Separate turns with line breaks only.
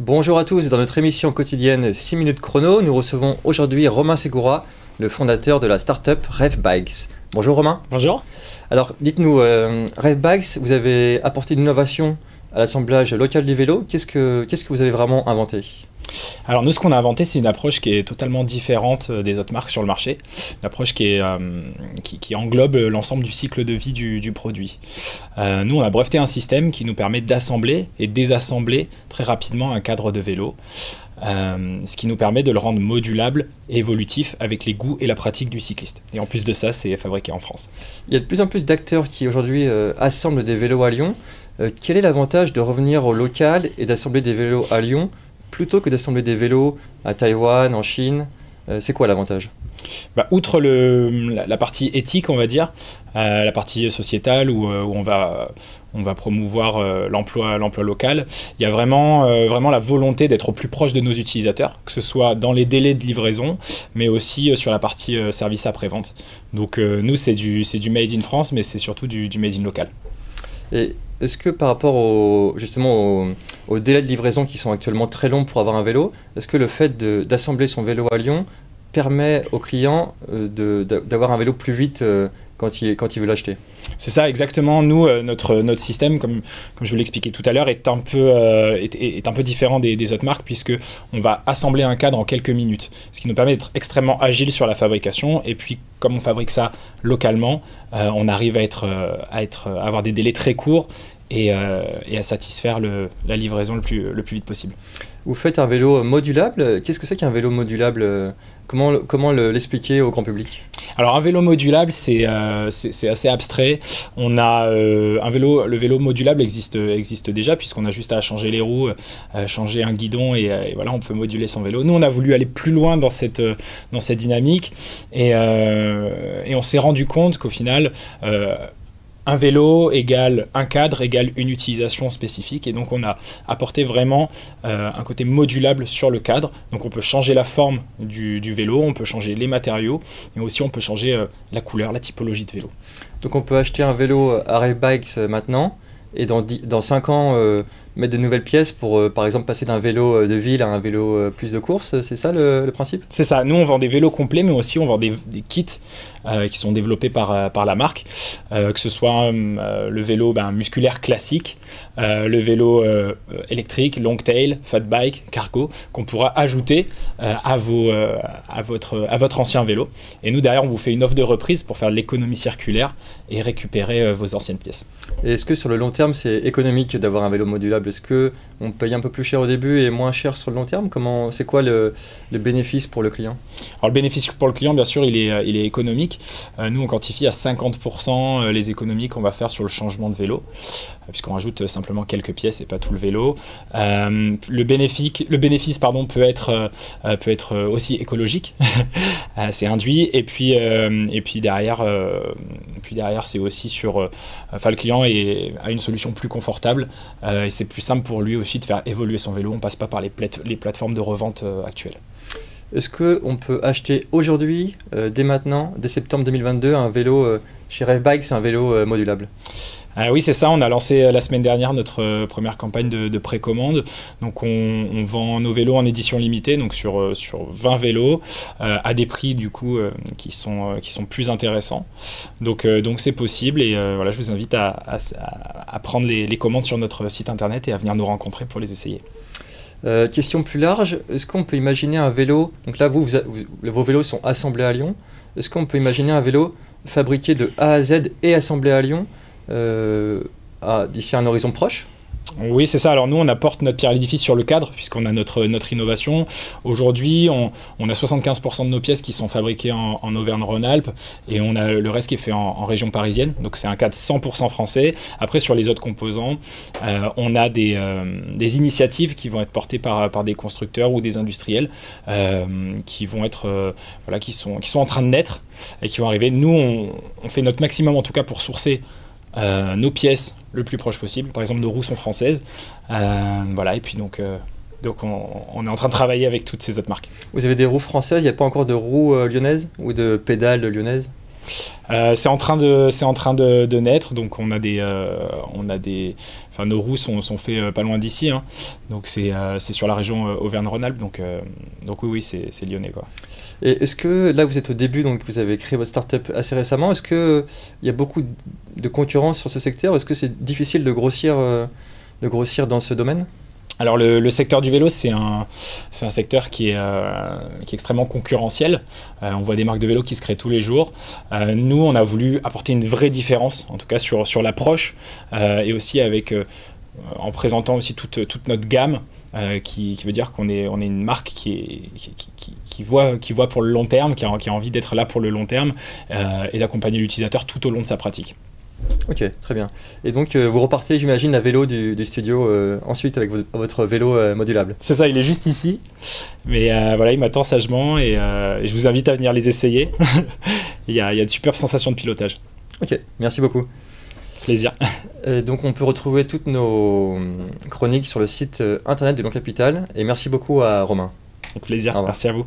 Bonjour à tous, dans notre émission quotidienne 6 minutes chrono, nous recevons aujourd'hui Romain Segura, le fondateur de la start-up RevBikes. Bonjour Romain.
Bonjour.
Alors dites-nous, RevBikes, vous avez apporté une innovation à l'assemblage local du vélo. Qu'est-ce que vous avez vraiment inventé ?
Alors nous, ce qu'on a inventé, c'est une approche qui est totalement différente des autres marques sur le marché. Une approche qui englobe l'ensemble du cycle de vie du produit. Nous, on a breveté un système qui nous permet d'assembler et désassembler très rapidement un cadre de vélo. Ce qui nous permet de le rendre modulable et évolutif avec les goûts et la pratique du cycliste. Et en plus de ça, c'est fabriqué en France.
Il y a de plus en plus d'acteurs qui aujourd'hui assemblent des vélos à Lyon. Quel est l'avantage de revenir au local et d'assembler des vélos à Lyon plutôt que d'assembler des vélos à Taïwan, en Chine? C'est quoi l'avantage ?
Outre la partie éthique, on va dire, la partie sociétale où on va promouvoir l'emploi local, il y a vraiment la volonté d'être au plus proche de nos utilisateurs, que ce soit dans les délais de livraison, mais aussi sur la partie service après-vente. Donc nous, c'est du made in France, mais c'est surtout du made in local.
Et est-ce que par rapport justement aux délais de livraison qui sont actuellement très longs pour avoir un vélo, est-ce que le fait d'assembler son vélo à Lyon permet au client d'avoir un vélo plus vite quand il veut l'acheter?
C'est ça, exactement. Nous, notre système, comme je vous l'expliquais tout à l'heure, est un peu différent des autres marques, puisqu'on va assembler un cadre en quelques minutes, ce qui nous permet d'être extrêmement agile sur la fabrication. Et puis, comme on fabrique ça localement, on arrive à avoir des délais très courts et à satisfaire la livraison le plus vite possible.
Vous faites un vélo modulable. Qu'est-ce que c'est qu'un vélo modulable ? Comment l'expliquer au grand public ?
Alors un vélo modulable, c'est assez abstrait. On a le vélo modulable existe déjà, puisqu'on a juste à changer les roues, changer un guidon et voilà, on peut moduler son vélo. Nous, on a voulu aller plus loin dans cette dynamique et on s'est rendu compte qu'au final, un vélo égale un cadre égale une utilisation spécifique, et donc on a apporté vraiment un côté modulable sur le cadre. Donc on peut changer la forme du vélo, on peut changer les matériaux, et aussi on peut changer la couleur, la typologie de vélo.
Donc on peut acheter un vélo à RevBikes maintenant, et dans 5 ans mettre de nouvelles pièces pour par exemple passer d'un vélo de ville à un vélo plus de course, c'est ça le principe ?
C'est ça, nous on vend des vélos complets, mais aussi on vend des kits qui sont développés par la marque, que ce soit le vélo musculaire classique, le vélo électrique, long tail, fat bike, cargo, qu'on pourra ajouter à votre ancien vélo. Et nous derrière on vous fait une offre de reprise pour faire de l'économie circulaire et récupérer vos anciennes pièces.
Et est-ce que sur le long terme c'est économique d'avoir un vélo modulable ? Est-ce qu'on paye un peu plus cher au début et moins cher sur le long terme ? C'est quoi le bénéfice pour le client ?
Alors le bénéfice pour le client, bien sûr, il est économique. Nous, on quantifie à 50% les économies qu'on va faire sur le changement de vélo, puisqu'on rajoute simplement quelques pièces et pas tout le vélo. Le bénéfice peut être aussi écologique, c'est induit. Et puis derrière, c'est aussi le client a une solution plus confortable et c'est plus simple pour lui aussi de faire évoluer son vélo. On ne passe pas par les plateformes de revente actuelles.
Est-ce qu'on peut acheter aujourd'hui, dès maintenant, dès septembre 2022, un vélo chez RevBikes, un vélo modulable ?
Oui, c'est ça. On a lancé la semaine dernière notre première campagne de précommande. Donc on vend nos vélos en édition limitée, donc sur 20 vélos, à des prix du coup qui sont plus intéressants. Donc c'est possible, et voilà, je vous invite à prendre les commandes sur notre site internet et à venir nous rencontrer pour les essayer.
Question plus large, est-ce qu'on peut imaginer un vélo, donc là vos vélos sont assemblés à Lyon, est-ce qu'on peut imaginer un vélo fabriqué de A à Z et assemblé à Lyon d'ici un horizon proche ?
Oui, c'est ça. Alors nous, on apporte notre pierre à l'édifice sur le cadre, puisqu'on a notre innovation. Aujourd'hui, on a 75% de nos pièces qui sont fabriquées en Auvergne-Rhône-Alpes, et on a le reste qui est fait en région parisienne. Donc c'est un cadre 100% français. Après, sur les autres composants, on a des initiatives qui vont être portées par des constructeurs ou des industriels qui vont être qui sont en train de naître et qui vont arriver. Nous, on fait notre maximum en tout cas pour sourcer nos pièces le plus proche possible. Par exemple, nos roues sont françaises. Et puis donc on est en train de travailler avec toutes ces autres marques.
Vous avez des roues françaises, il n'y a pas encore de roues lyonnaises ou de pédales lyonnaises ?
C'est en train de naître, donc on a enfin, nos roues sont faits pas loin d'ici, hein. Donc c'est sur la région Auvergne-Rhône-Alpes, donc oui, c'est lyonnais, quoi.
Et est-ce que là vous êtes au début, donc vous avez créé votre startup assez récemment, est-ce qu'il y a beaucoup de concurrence sur ce secteur? Est-ce que c'est difficile de grossir dans ce domaine?
Alors le secteur du vélo, c'est un secteur qui est extrêmement concurrentiel. On voit des marques de vélo qui se créent tous les jours. Nous, on a voulu apporter une vraie différence, en tout cas sur l'approche, et aussi en présentant aussi toute notre gamme, qui veut dire qu'on est une marque qui voit pour le long terme, qui a envie d'être là pour le long terme, et d'accompagner l'utilisateur tout au long de sa pratique.
Ok, très bien. Et donc vous repartez, j'imagine, à vélo du studio ensuite avec votre vélo modulable.
C'est ça, il est juste ici. Mais voilà, il m'attend sagement et je vous invite à venir les essayer. Il y a de superbes sensations de pilotage.
Ok, merci beaucoup.
Plaisir.
Donc on peut retrouver toutes nos chroniques sur le site internet de Lyon Capital. Et merci beaucoup à Romain.
Avec plaisir, merci à vous.